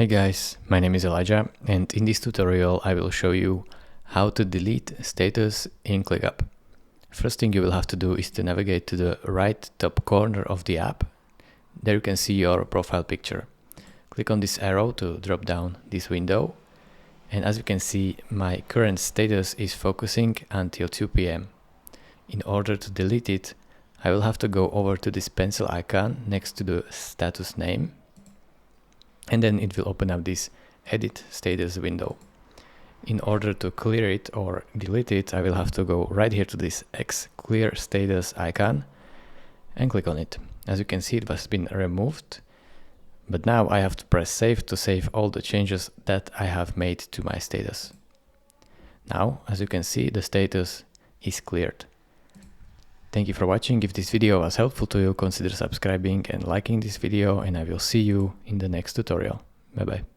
Hey guys, my name is Elijah, and in this tutorial I will show you how to delete status in ClickUp. First thing you will have to do is to navigate to the right top corner of the app. There you can see your profile picture. Click on this arrow to drop down this window, and as you can see, my current status is focusing until 2 p.m. In order to delete it, I will have to go over to this pencil icon next to the status name, and then it will open up this edit status window. In order to clear it or delete it, I will have to go right here to this X clear status icon and click on it. As you can see, it has been removed, but now I have to press save to save all the changes that I have made to my status. Now, as you can see, the status is cleared. Thank you for watching. If this video was helpful to you, consider subscribing and liking this video, and I will see you in the next tutorial. Bye bye.